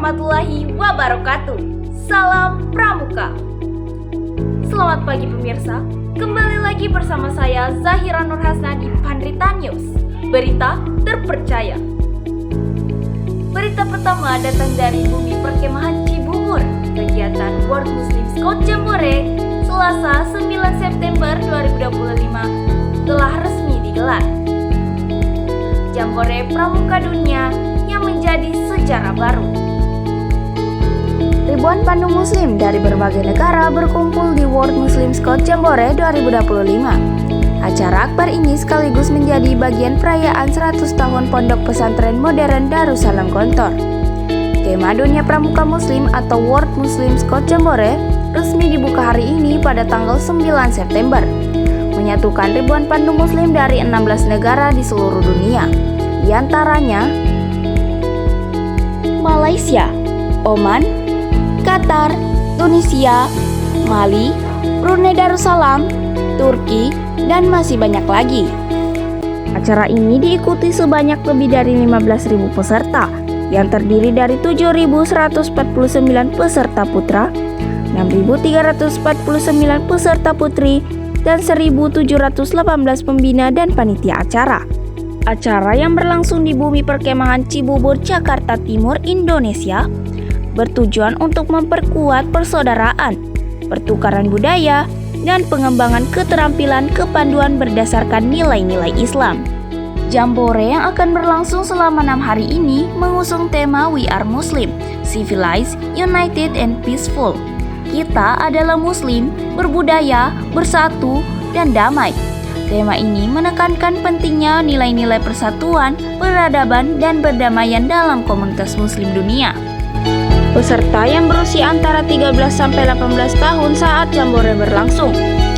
warahmatullahi wabarakatuh. Salam Pramuka. Selamat pagi pemirsa, kembali lagi bersama saya Zahira Nurhasna di Pandritan News, berita terpercaya. Berita pertama datang dari Bumi Perkemahan Cibubur. Kegiatan World Muslim Scout Jambore Selasa 9 September 2025 telah resmi digelar. Jambore Pramuka Dunia yang menjadi sejarah baru. Ribuan pandu muslim dari berbagai negara berkumpul di World Muslim Scout Jambore 2025. Acara akbar ini sekaligus menjadi bagian perayaan 100 tahun Pondok Pesantren Modern Darussalam Gontor. Tema Dunia Pramuka Muslim atau World Muslim Scout Jambore resmi dibuka hari ini pada tanggal 9 September. Menyatukan ribuan pandu muslim dari 16 negara di seluruh dunia, di antaranya Malaysia, Oman, Qatar, Tunisia, Mali, Brunei Darussalam, Turki, dan masih banyak lagi. Acara ini diikuti sebanyak lebih dari 15.000 peserta yang terdiri dari 7.149 peserta putra, 6.349 peserta putri, dan 1.718 pembina dan panitia acara. Acara yang berlangsung di Bumi Perkemahan Cibubur, Jakarta Timur, Indonesia, bertujuan untuk memperkuat persaudaraan, pertukaran budaya, dan pengembangan keterampilan kepanduan berdasarkan nilai-nilai Islam. Jambore yang akan berlangsung selama 6 hari ini mengusung tema We Are Muslim, Civilized, United, and Peaceful. Kita adalah Muslim, berbudaya, bersatu, dan damai. Tema ini menekankan pentingnya nilai-nilai persatuan, peradaban, dan perdamaian dalam komunitas Muslim dunia. Peserta yang berusia antara 13 sampai 18 tahun saat Jambore berlangsung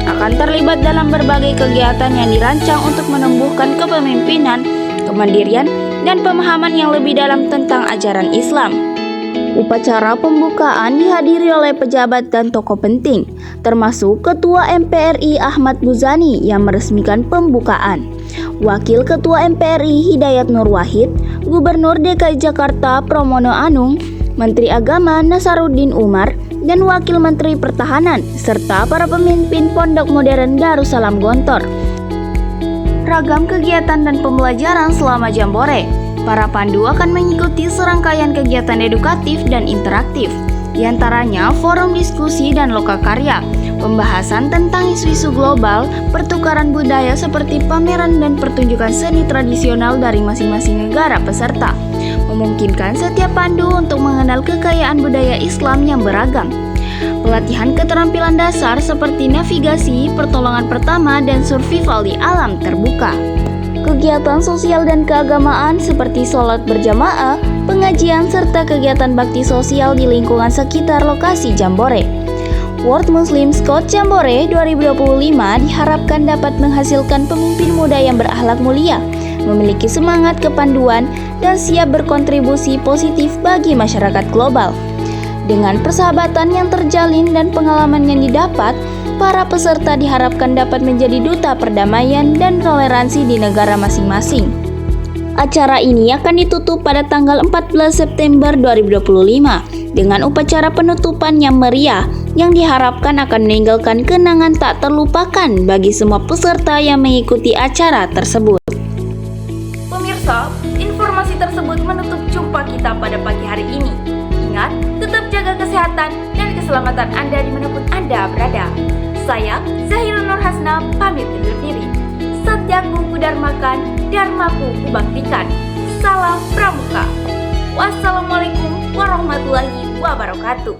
akan terlibat dalam berbagai kegiatan yang dirancang untuk menumbuhkan kepemimpinan, kemandirian, dan pemahaman yang lebih dalam tentang ajaran Islam. Upacara pembukaan dihadiri oleh pejabat dan tokoh penting, termasuk Ketua MPRI Ahmad Muzani yang meresmikan pembukaan, Wakil Ketua MPRI Hidayat Nur Wahid, Gubernur DKI Jakarta Pramono Anung, Menteri Agama Nasaruddin Umar, dan Wakil Menteri Pertahanan, serta para pemimpin Pondok Modern Darussalam Gontor. Ragam kegiatan dan pembelajaran selama Jambore. Para pandu akan mengikuti serangkaian kegiatan edukatif dan interaktif, di antaranya forum diskusi dan lokakarya, pembahasan tentang isu-isu global, pertukaran budaya seperti pameran dan pertunjukan seni tradisional dari masing-masing negara peserta, memungkinkan setiap pandu untuk mengenal kekayaan budaya Islam yang beragam. Pelatihan keterampilan dasar seperti navigasi, pertolongan pertama, dan survival di alam terbuka. Kegiatan sosial dan keagamaan seperti sholat berjamaah, pengajian, serta kegiatan bakti sosial di lingkungan sekitar lokasi Jambore. World Muslim Scout Jambore 2025 diharapkan dapat menghasilkan pemimpin muda yang berakhlak mulia, memiliki semangat kepanduan, dan siap berkontribusi positif bagi masyarakat global. Dengan persahabatan yang terjalin dan pengalaman yang didapat, para peserta diharapkan dapat menjadi duta perdamaian dan toleransi di negara masing-masing. Acara ini akan ditutup pada tanggal 14 September 2025 dengan upacara penutupan yang meriah yang diharapkan akan meninggalkan kenangan tak terlupakan bagi semua peserta yang mengikuti acara tersebut. Pemirsa, informasi tersebut menutup jumpa kita pada pagi hari ini. Ingat, tetap jaga kesehatan dan keselamatan Anda dimanapun Anda berada. Saya, Zahira Nurhasna, pamit undur diri. Satyaku kudarmakan, dharmaku kubaktikan. Salam Pramuka. Wassalamualaikum warahmatullahi wabarakatuh.